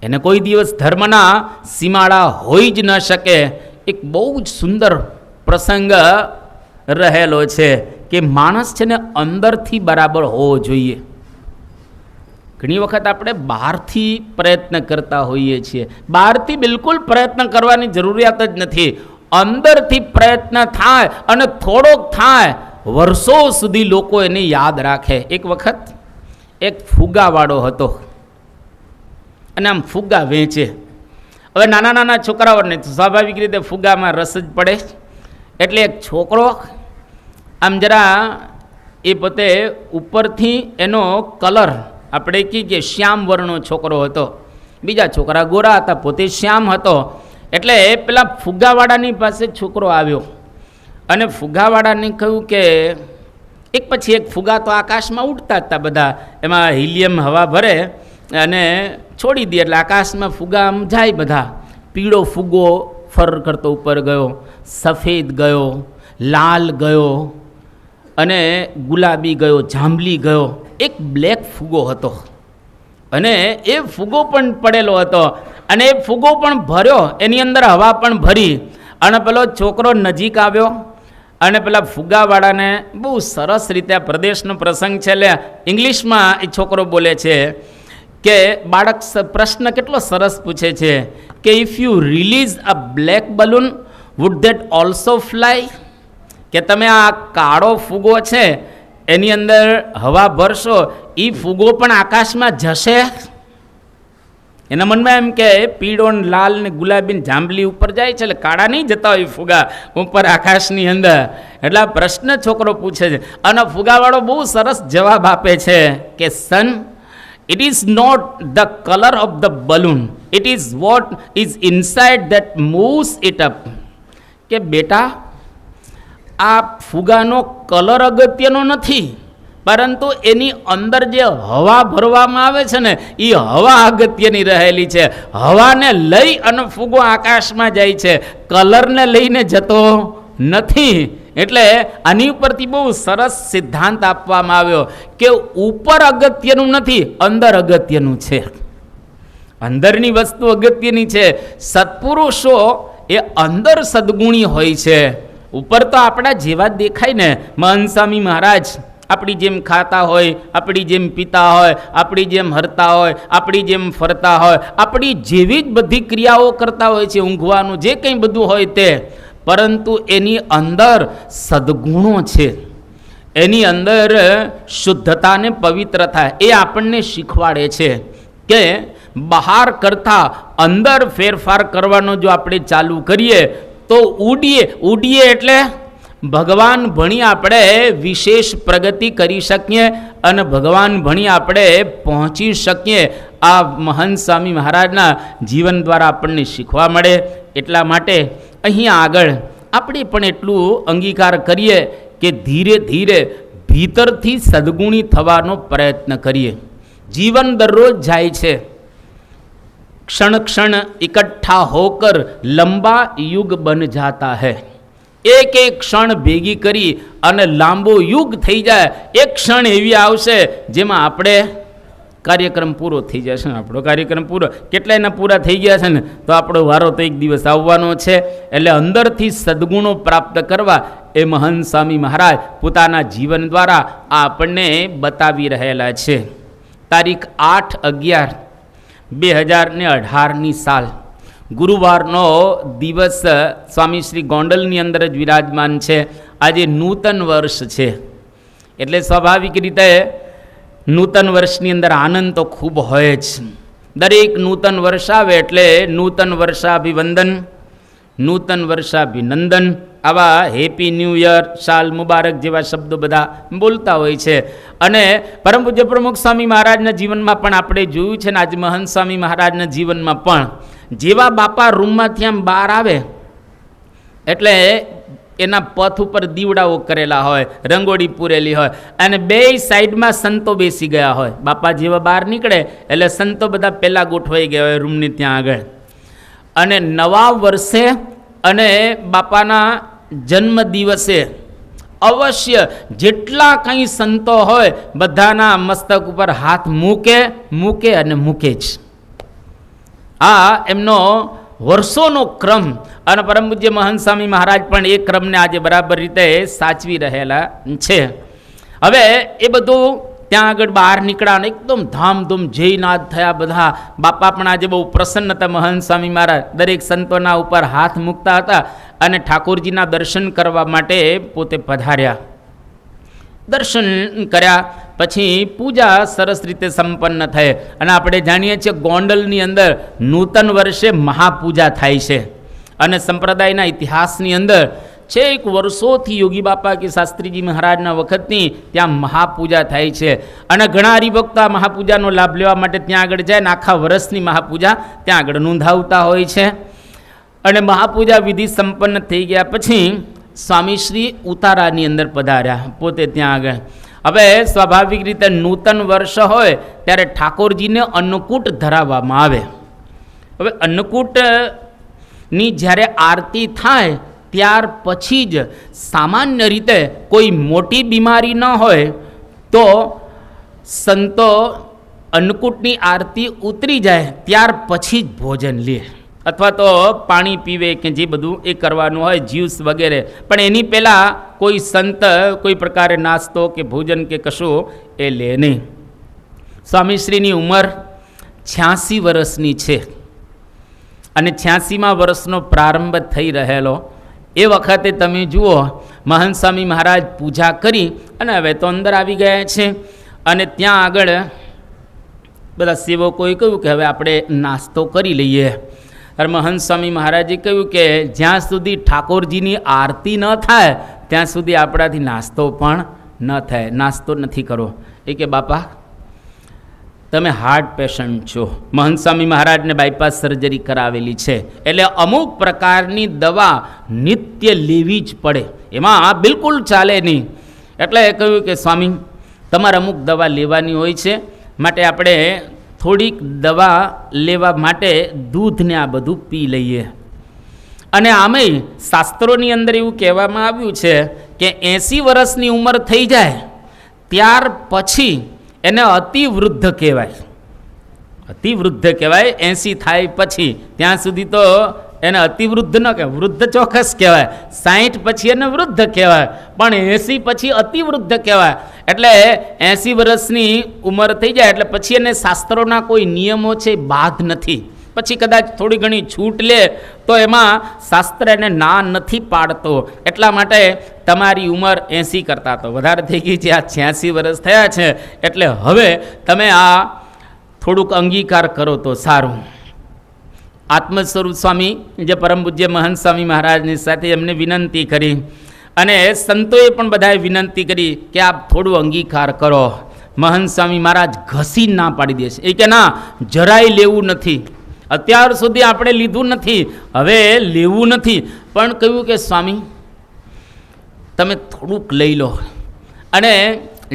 એને કોઈ દિવસ ધર્મના સીમાડા હોઈ જ ન શકે. એક બહુ જ સુંદર પ્રસંગ રહેલો છે કે માણસ છે ને અંદરથી બરાબર હોવો જોઈએ. ઘણી વખત આપણે બહારથી પ્રયત્ન કરતા હોઈએ છીએ. બહારથી બિલકુલ પ્રયત્ન કરવાની જરૂરિયાત જ નથી. અંદરથી પ્રયત્ન થાય, અને થોડોક થાય, વર્ષો સુધી લોકો એને યાદ રાખે. એક વખત એક ફુગ્ગાવાળો હતો, અને આમ ફુગ્ગા વેચે. હવે નાના નાના છોકરાઓને સ્વાભાવિક રીતે ફુગ્ગામાં રસ જ પડે, એટલે એક છોકરો આમ જરા એ પોતે ઉપરથી એનો કલર, આપણે કહીએ કે શ્યામ વર્ણનો છોકરો હતો. બીજા છોકરા ગોરા હતા, પોતે શ્યામ હતો. એટલે પેલા ફુગ્ગાવાળાની પાસે છોકરો આવ્યો અને ફુગ્ગાવાળાને કહ્યું કે એક પછી એક ફુગ્ગા તો આકાશમાં ઉડતા હતા બધા, એમાં હિલિયમ હવા ભરે અને છોડી દે એટલે આકાશમાં ફુગ્ગા આમ જાય બધા. પીળો ફુગ્ગો ફર કરતો ઉપર ગયો, સફેદ ગયો, લાલ ગયો અને ગુલાબી ગયો, જાંબલી ગયો. એક બ્લેક ફુગો હતો અને એ ફુગો પણ પડેલો હતો અને એ ફુગો પણ ભર્યો, એની અંદર હવા પણ ભરી. અને પેલો છોકરો નજીક આવ્યો અને પેલા ફુગાવાળાને બહુ સરસ રીતે આ પ્રદેશનો પ્રસંગ છે એટલે ઇંગ્લિશમાં એ છોકરો બોલે છે કે બાળક પ્રશ્ન કેટલો સરસ પૂછે છે કે if you release a black balloon would that also fly, કે તમે આ કાળો ફુગો છે એની અંદર હવા ભરશો, એ ફુગો પણ આકાશમાં જશે? એના મનમાં એમ કે પીળો ને લાલ ને ગુલાબી ને જાંબલી ઉપર જાય છે એટલે કાળા નહીં જતા હોય ફુગા ઉપર આકાશની અંદર. એટલે આ પ્રશ્ન છોકરો પૂછે છે અને ફુગાવાળો બહુ સરસ જવાબ આપે છે કે સન, it is not the color of the balloon, it is what is inside that moves it up. કે બેટા, આ ફુગાનો કલર અગત્યનો નથી, પરંતુ એની અંદર જે હવા ભરવામાં આવે છે ને એ હવા અગત્યની રહેલી છે. હવાને લઈ અને ફુગો આકાશમાં જાય છે, કલરને લઈને જતો નથી. એટલે આની ઉપરથી બહુ સરસ સિદ્ધાંત આપવામાં આવ્યો કે ઉપર અગત્યનું નથી, અંદર અગત્યનું છે. અંદરની વસ્તુ અગત્યની છે. સત્પુરુષો એ અંદર સદગુણી હોય છે. ઉપર તો આપણા જેવા જ દેખાય ને. મહંત સ્વામી મહારાજ આપણી જેમ ખાતા હોય, આપણી જેમ પીતા હોય, આપણી જેમ હરતા હોય, આપણી જેમ ફરતા હોય, આપણી જેવી જ બધી ક્રિયાઓ કરતા હોય છે, ઊંઘવાનું જે કંઈ બધું હોય તે, પરંતુ એની અંદર સદગુણો છે, એની અંદર શુદ્ધતા ને પવિત્રતા એ આપણને શીખવાડે છે કે બહાર કરતાં અંદર ફેરફાર કરવાનો જો આપણે ચાલુ કરીએ તો ઉડીએ એટલે ભગવાન ભણી આપણે વિશેષ પ્રગતિ કરી શકીએ અને ભગવાન ભણી આપણે પહોંચી શકીએ. આ મહંત સ્વામી મહારાજના જીવન દ્વારા આપણને શીખવા મળે. એટલા માટે અહીંયા આગળ આપણે પણ એટલું અંગીકાર કરીએ કે ધીરે ધીરે ભીતરથી સદગુણી થવાનો પ્રયત્ન કરીએ. જીવન દરરોજ જાય છે, क्षण क्षण इकट्ठा होकर लंबा युग बन जाता है. एक एक क्षण भेगी करी અને લાંબો યુગ થઈ જાય. એક ક્ષણ એવી આવશે જેમાં આપણે કાર્યક્રમ પૂરો થઈ જશે. આપણો કાર્યક્રમ પૂરો, કેટલાયના પૂરા થઈ ગયા છે ને, તો આપણો વારો તો એક દિવસ આવવાનો છે. એટલે અંદરથી સદગુણો પ્રાપ્ત કરવા એ મહંત સ્વામી મહારાજ પોતાના જીવન દ્વારા આપણને બતાવી રહેલા છે. તારીખ 8/11/2018 સાલ ગુરુવારનો દિવસ સ્વામી શ્રી ગોંડલની અંદર જ વિરાજમાન છે. આજે નૂતન વર્ષ છે એટલે સ્વાભાવિક રીતે નૂતન વર્ષની અંદર આનંદ તો ખૂબ હોય જ. દરેક નૂતન વર્ષ આવે એટલે નૂતન વર્ષાભિવંદન, નૂતન વર્ષાભિનંદન, આવા હેપી ન્યૂ યર, સાલ મુબારક જેવા શબ્દો બધા બોલતા હોય છે. અને પરમ પૂજ્ય પ્રમુખ સ્વામી મહારાજના જીવનમાં પણ આપણે જોયું છે ને, આજે મહંત સ્વામી મહારાજના જીવનમાં પણ જેવા બાપા રૂમમાંથી આમ બહાર આવે એટલે એના પથ ઉપર દીવડાઓ કરેલા હોય, રંગોળી પૂરેલી હોય અને બે સાઈડમાં સંતો બેસી ગયા હોય. બાપા જેવા બહાર નીકળે એટલે સંતો બધા પહેલાં ગોઠવાઈ ગયા હોય રૂમની ત્યાં આગળ. અને નવા વર્ષે અને બાપાના જન્મ દિવસે અવશ્ય જેટલા કંઈ સંતો હોય બધાના મસ્તક ઉપર હાથ મૂકે અને મૂકે જ. આ એમનો વર્ષોનો ક્રમ. અને પરમ પૂજ્ય મહંત સ્વામી મહારાજ પણ એ ક્રમને આજે બરાબર રીતે સાચવી રહેલા છે. હવે એ બધું ત્યાં આગળ બહાર નીકળ્યા અને એકદમ ધામધૂમ જયનાદ થયા બધા. બાપા પણ આજે બહુ પ્રસન્ન હતા. મહંત સ્વામી મહારાજ દરેક સંતોના ઉપર હાથ મૂકતા હતા અને ઠાકોરજીના દર્શન કરવા માટે પોતે પધાર્યા. દર્શન કર્યા પછી પૂજા સરસ રીતે સંપન્ન થઈ. અને આપણે જાણીએ છીએ ગોંડલની અંદર નૂતન વર્ષે મહાપૂજા થાય છે. અને સંપ્રદાયના ઇતિહાસની અંદર છેક વર્ષોથી યોગી બાપા કે શાસ્ત્રીજી મહારાજના વખતની ત્યાં મહાપૂજા થાય છે. અને ઘણા હરિભક્તો આ મહાપૂજાનો લાભ લેવા માટે ત્યાં આગળ જાય ને આખા વર્ષની મહાપૂજા ત્યાં આગળ નોંધાવતા હોય છે. અને મહાપૂજા વિધિ સંપન્ન થઈ ગયા પછી સ્વામીશ્રી ઉતારાની અંદર પધાર્યા પોતે ત્યાં આગળ. હવે સ્વાભાવિક રીતે નૂતન વર્ષ હોય ત્યારે ઠાકોરજીને અન્નકૂટ ધરાવવામાં આવે. હવે અન્નકૂટ ની જ્યારે આરતી થાય ત્યાર પછી જ, સામાન્ય રીતે કોઈ મોટી બીમારી ન હોય તો સંતો અન્નકૂટની આરતી ઉતરી જાય ત્યાર પછી જ ભોજન લે, અથવા તો પાણી પીવે કે જે બધું એ કરવાનું હોય, જ્યુસ વગેરે. પણ એની પહેલાં કોઈ સંત કોઈ પ્રકારે નાસ્તો કે ભોજન કે કશું એ લે નહીં. સ્વામીશ્રીની ઉંમર 86 વર્ષની છે અને 86મા વર્ષનો પ્રારંભ થઈ રહેલો. એ વખતે તમે જુઓ, મહંત સ્વામી મહારાજ પૂજા કરી અને હવે તો અંદર આવી ગયા છે. અને ત્યાં આગળ બધા સેવકોએ કહ્યું કે હવે આપણે નાસ્તો કરી લઈએ. અને મહંત સ્વામી મહારાજે કહ્યું કે જ્યાં સુધી ઠાકોરજીની આરતી ન થાય ત્યાં સુધી આપણાથી નાસ્તો પણ ન થાય, નાસ્તો નથી કરવો. એ કે બાપા તમે હાર્ટ પેશન્ટ છો. મહંત સ્વામી મહારાજને બાયપાસ સર્જરી કરાવેલી છે, એટલે અમુક પ્રકારની દવા નિત્ય લેવી જ પડે, એમાં આ બિલકુલ ચાલે નહીં. એટલે એ કહ્યું કે સ્વામી તમારે અમુક દવા લેવાની હોય છે, માટે આપણે થોડીક દવા લેવા માટે દૂધને આ બધું પી લઈએ. અને આમેય શાસ્ત્રોની અંદર એવું કહેવામાં આવ્યું છે કે 80 વર્ષની ઉંમર થઈ જાય ત્યાર પછી એને અતિવૃદ્ધ કહેવાય. અતિવૃદ્ધ કહેવાય 80 થાય પછી. ત્યાં સુધી તો એને અતિવૃદ્ધ ન કહેવાય, વૃદ્ધ ચોક્કસ કહેવાય. 60 પછી એને વૃદ્ધ કહેવાય, પણ 80 પછી અતિવૃદ્ધ કહેવાય. એટલે 80 વર્ષની ઉંમર થઈ જાય એટલે પછી એને શાસ્ત્રોના કોઈ નિયમો છે બાધ નથી. પછી કદાચ થોડી ઘણી છૂટ લે તો એમાં શાસ્ત્ર એને ના નથી પાડતો. એટલા માટે તમારી ઉંમર 80 કરતાં તો વધારે થઈ ગઈ છે, આ 86 વર્ષ થયા છે, એટલે હવે તમે આ થોડુંક અંગીકાર કરો તો સારું. આત્મસ્વરૂપ સ્વામી જે પરમ પૂજ્ય મહંત સ્વામી મહારાજની સાથે એમને વિનંતી કરી અને સંતોએ પણ બધાએ વિનંતી કરી કે આપ થોડું અંગીકાર કરો. મહંત સ્વામી મહારાજ ઘસી ના પાડી દે છે. એ કે ના, જરાય લેવું નથી, અત્યાર સુધી આપણે લીધું નથી, હવે લેવું નથી. પણ કહ્યું કે સ્વામી તમે થોડુંક લઈ લો, અને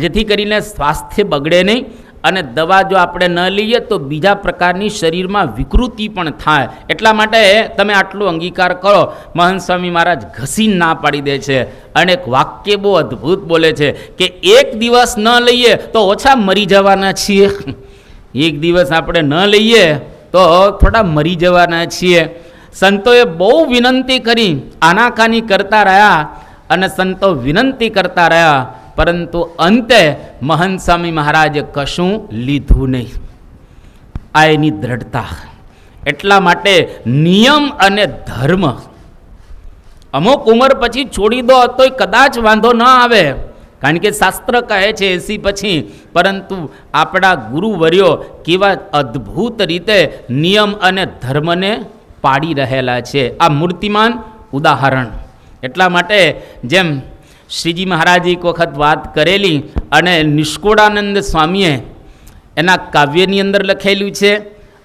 જેથી કરીને સ્વાસ્થ્ય બગડે નહીં. અને દવા જો આપણે ન લઈએ તો બીજા પ્રકારની શરીરમાં વિકૃતિ પણ થાય, એટલા માટે તમે આટલો અંગીકાર કરો. મહંત સ્વામી મહારાજ ઘસી ના પાડી દે છે. અને એક વાક્ય બહુ અદ્ભુત બોલે છે કે એક દિવસ ન લઈએ તો ઓછા મરી જવાના છીએ. એક દિવસ આપણે ન લઈએ તો થોડા મરી જવાના છીએ. સંતોએ બહુ વિનંતી કરી, આનાકાની કરતા રહ્યા અને સંતો વિનંતી કરતા રહ્યા, પરંતુ અંતે મહંત સ્વામી મહારાજે કશું લીધું નહીં. આ એની દ્રઢતા. એટલા માટે નિયમ અને ધર્મ અમુક ઉંમર પછી છોડી દો તોય કદાચ વાંધો ન આવે, કારણ કે શાસ્ત્ર કહે છે 80 પછી. પરંતુ આપણા ગુરુવર્યો કેવા અદ્ભુત રીતે નિયમ અને ધર્મને પાડી રહેલા છે. આ મૂર્તિમાન ઉદાહરણ. એટલા માટે જેમ શ્રીજી મહારાજે એક વખત વાત કરેલી અને નિષ્કુળાનંદ સ્વામીએ એના કાવ્યની અંદર લખેલું છે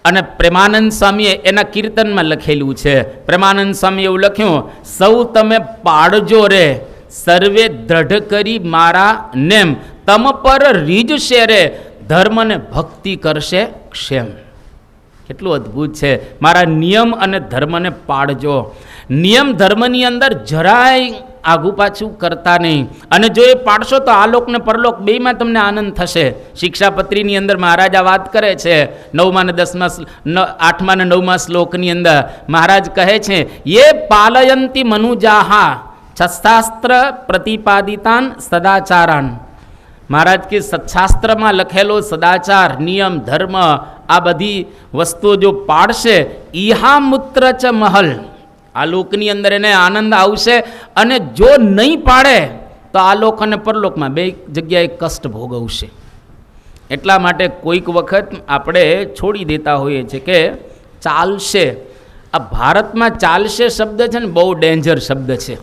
અને પ્રેમાનંદ સ્વામીએ એના કીર્તનમાં લખેલું છે. પ્રેમાનંદ સ્વામીએ એવું લખ્યું, સૌ તમે પાડજો રે સર્વે દ્રઢ કરી મારા નેમ, તમ પર રીજશે રે ધર્મ ને ભક્તિ કરશે ક્ષેમ. કેટલું અદ્ભુત છે. મારા નિયમ અને ધર્મને પાડજો. નિયમ ધર્મની અંદર જરાય આગુ પાછું કરતા નહીં, અને જો એ પાડશો તો આલોક ને પરલોક બેયમાં તમને આનંદ થશે. શિક્ષાપત્રીની અંદર મહારાજ આ વાત કરે છે, 9મા અને 10મા 8મા અને 9મા શ્લોકની અંદર મહારાજ કહે છે, યે પાલયંતી મનુજાહા સત્શાસ્ત્ર પ્રતિપાદિતાન સદાચારાન. મહારાજ કે સત્શાસ્ત્રમાં લખેલો સદાચાર, નિયમ, ધર્મ, આ બધી વસ્તુઓ જો પાડશે, ઈહા મૂત્ર ચ મહલ, આ લોકની અંદર એને આનંદ આવશે. અને જો નહીં પાડે તો આ લોક અને પરલોકમાં બે જગ્યાએ કષ્ટ ભોગવશે. એટલા માટે કોઈક વખત આપણે છોડી દેતા હોઈએ છીએ કે ચાલશે. આ ભારતમાં ચાલશે શબ્દ છે ને બહુ ડેન્જર શબ્દ છે.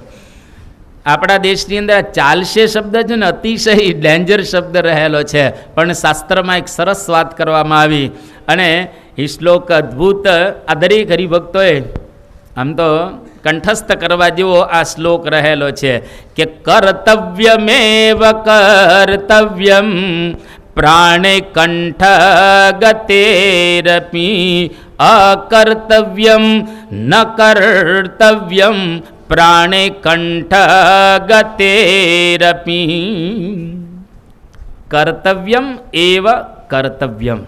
આપણા દેશની અંદર ચાલશે શબ્દ છે ને અતિશય ડેન્જર શબ્દ રહેલો છે. પણ શાસ્ત્રમાં એક સરસ વાત કરવામાં આવી અને એ શ્લોક અદ્ભુત. આ દરેક હરિભક્તોએ આમ તો કંઠસ્થ કરવા જેવો આ શ્લોક રહેલો છે કે કર્તવ્યમેવ કર્તવ્યમ પ્રાણે કંઠ ગતેરપી અકર્તવ્યમ ન કર્તવ્યમ પ્રાણે કંઠ ગતેરપી. કર્તવ્યમ એવ કર્તવ્યમ,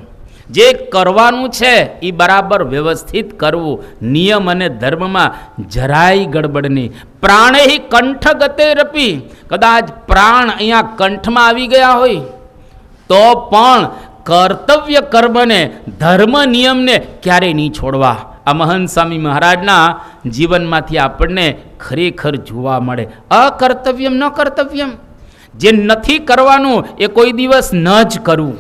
જે કરવાનું છે એ બરાબર વ્યવસ્થિત કરવું, નિયમ અને ધર્મમાં જરાય ગડબડ નહીં. પ્રાણે કંઠ ગતેરપી, કદાચ પ્રાણ અહીંયા કંઠમાં આવી ગયા હોય તો પણ કર્તવ્ય કર્મને, ધર્મ નિયમને ક્યારેય નહીં છોડવા. આ મહંત સ્વામી મહારાજના જીવનમાંથી આપણને ખરેખર જોવા મળે. અકર્તવ્યમ ન કર્તવ્યમ, જે નથી કરવાનું એ કોઈ દિવસ ન જ કરવું.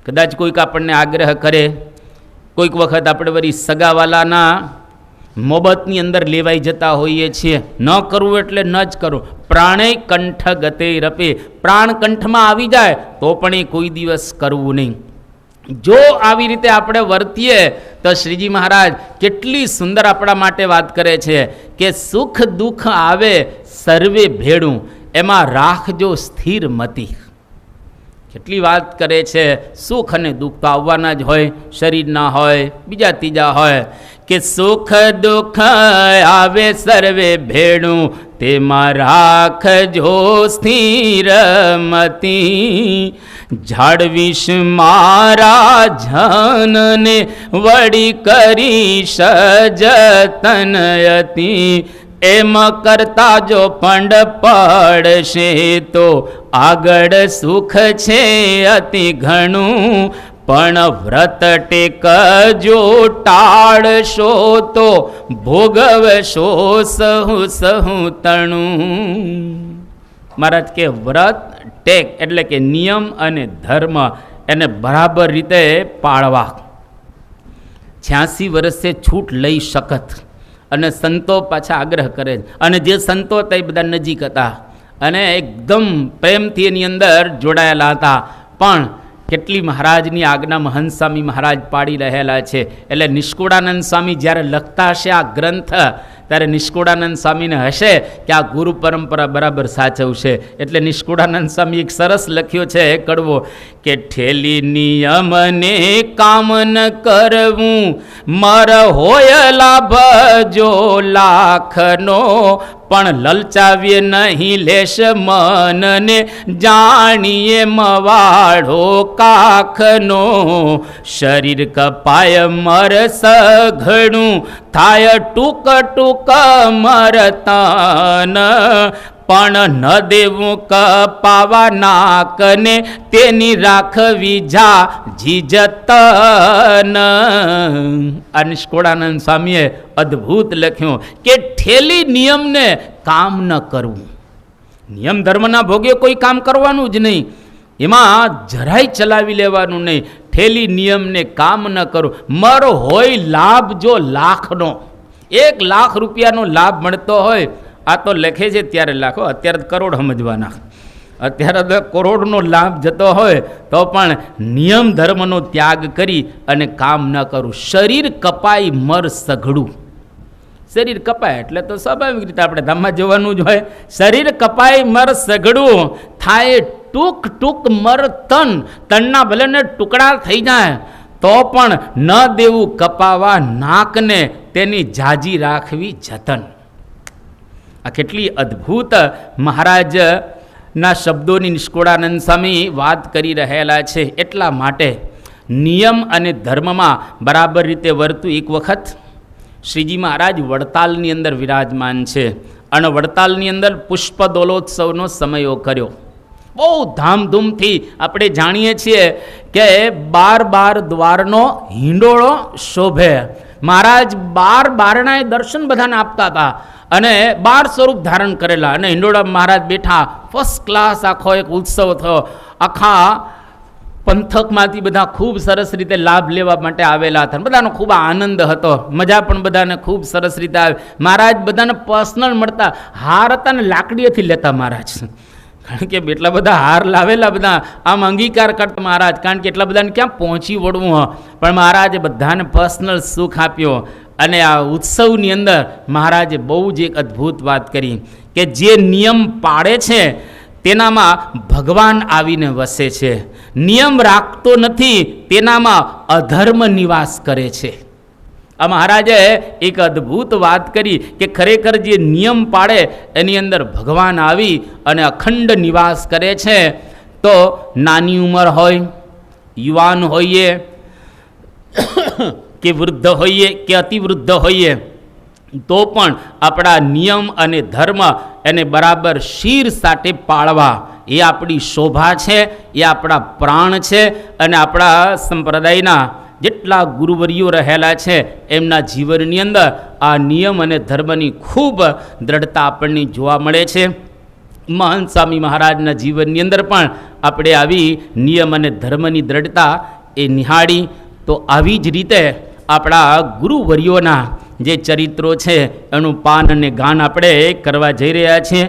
કદાચ કોઈક આપણને આગ્રહ કરે, કોઈક વખત આપણે વળી સગાવાલાના મોહબતની અંદર લેવાઈ જતા હોઈએ છીએ, ન કરવું એટલે ન જ કરવું. પ્રાણે કંઠ ગતે રપે, પ્રાણ કંઠમાં આવી જાય તો પણ એ કોઈ દિવસ કરવું નહીં. જો આવી રીતે આપણે વર્તીએ તો શ્રીજી મહારાજ કેટલી સુંદર આપણા માટે વાત કરે છે કે સુખ દુઃખ આવે સર્વે ભેળું, એમાં રાખજો સ્થિર મતિ. કેટલી વાત કરે છે. સુખ અને દુઃખ તો આવવાના જ હોય, શરીરના હોય, બીજા ત્રીજા હોય, કે સુખ દુઃખ આવે સર્વે ભેળું, તેમાં રાખજો સ્થિર મતિ. જાળવીશ મારા જનને વળી કરીશ જતનયતિ. એમ કરતા જો પંડ પડશે તો આગળ સુખ છે અતિ ઘણું, પણ વ્રત ટેક જો ટાળશો તો ભોગવશો સહુ સહુ તણું. મહારાજ કે વ્રત ટેક એટલે કે નિયમ અને ધર્મ એને બરાબર રીતે પાળવા. 86 વર્ષે છૂટ લઈ શકત. અને સંતો પાછા આગ્રહ કરે, અને જે સંતો હતા એ બધા નજીક હતા અને એકદમ પ્રેમથી એની અંદર જોડાયેલા હતા. પણ કેટલી મહારાજની આજ્ઞા મહંત સ્વામી મહારાજ પાડી રહેલા છે. એટલે નિષ્કુળાનંદ સ્વામી જ્યારે લખતા હશે આ ગ્રંથ, ત્યારે નિષ્કુળાનંદ સ્વામીને હશે કે આ ગુરુ પરંપરા બરાબર સાચવશે. એટલે નિષ્કુળાનંદ સ્વામી એક સરસ લખ્યો છે કડવો, કે ઠેલી નિયમને કામ ન કરવું, મર હોય લાભ જો લાખનો, પણ લલચાવીએ નહીં લેશ મનને, જાણીએ મવાળો કાખનો. શરીર કપાય મર સઘળું, થાય ટૂંક ટૂંક મરતન, પણ ન દેવું કપાવા નાકને, તેની રાખવી જા જીજતન. આ નિષ્કુળાનંદ સ્વામીએ અદ્ભુત લખ્યું કે ઠેલી નિયમને કામ ન કરવું. નિયમ ધર્મના ભોગે કોઈ કામ કરવાનું જ નહીં, એમાં જરાય ચલાવી લેવાનું નહીં. ઠેલી નિયમને કામ ન કરવું. મર હોય લાભ જો લાખનો, 1 લાખ રૂપિયાનો લાભ મળતો હોય, આ તો લખે છે ત્યારે લાખો, અત્યારે કરોડ સમજવાના. અત્યારે તો કરોડનો લાભ જતો હોય તો પણ નિયમ ધર્મનો ત્યાગ કરી અને કામ ન કરવું. શરીર કપાય મર સઘળું. શરીર કપાય એટલે તો સ્વાભાવિક રીતે આપણે ધામમાં જવાનું જ હોય. શરીર કપાય મર સઘળું, થાય ટૂંક ટૂંક મર તન, તનના ભલેને ટુકડા થઈ જાય તો પણ ન દેવું કપાવા નાકને, તેની જાજી રાખવી જતન. આ કેટલી અદ્ભુત મહારાજના શબ્દોની નિષ્કુળાનંદ સ્વામી વાત કરી રહેલા છે. એટલા માટે નિયમ અને ધર્મમાં બરાબર રીતે વર્તું. એક વખત શ્રીજી મહારાજ વડતાલની અંદર વિરાજમાન છે અને વડતાલની અંદર પુષ્પ દોલોત્સવનો સમયો કર્યો. બહુ ધામધૂમથી આપણે જાણીએ છીએ કે 12 દ્વારનો હિંડોળો શોભે. મહારાજ 12 બારણાએ દર્શન બધાને આપતા હતા અને 12 સ્વરૂપ ધારણ કરેલા, અને હિંડોળા મહારાજ બેઠા. ફર્સ્ટ ક્લાસ આખો એક ઉત્સવ થયો. આખા પંથકમાંથી બધા ખૂબ સરસ રીતે લાભ લેવા માટે આવેલા હતા. બધાનો ખૂબ આનંદ હતો, મજા પણ બધાને ખૂબ સરસ રીતે આવે. મહારાજ બધાને પર્સનલ મળતા. હાર હતા ને લાકડીએથી લેતા મહારાજ, કારણ કે એટલા બધા હાર લાવેલા, બધા આમ અંગીકાર કરતા મહારાજ, કારણ કે એટલા બધાને ક્યાં પહોંચી વળવું. પણ મહારાજે બધાને પર્સનલ સુખ આપ્યો. અને આ ઉત્સવની અંદર મહારાજે બહુ જ એક અદ્ભુત વાત કરી કે જે નિયમ પાળે છે તેનામાં ભગવાન આવીને વસે છે. નિયમ રાખતો નથી તેનામાં અધર્મ નિવાસ કરે છે. આ મહારાજે એક અદ્ભુત વાત કરી કે ખરેખર જે નિયમ પાડે એની અંદર ભગવાન આવી અને અખંડ નિવાસ કરે છે. તો નાની ઉંમર હોય, યુવાન હોઈએ કે વૃદ્ધ હોઈએ કે અતિવૃદ્ધ હોઈએ, તો પણ આપણા નિયમ અને ધર્મ એને બરાબર શિર સાથે પાળવા એ આપણી શોભા છે, એ આપણા પ્રાણ છે. અને આપણા સંપ્રદાયના જેટલા ગુરુવર્યો રહેલા છે એમના જીવનની અંદર આ નિયમ અને ધર્મની ખૂબ દ્રઢતા આપણને જોવા મળે છે. મહંત સ્વામી મહારાજના જીવનની અંદર પણ આપણે આવી નિયમ અને ધર્મની દ્રઢતા એ નિહાળી. તો આવી જ રીતે આપણા ગુરુવર્યોના જે ચરિત્રો છે એનું પાન અને ગાન આપણે કરવા જઈ રહ્યા છીએ.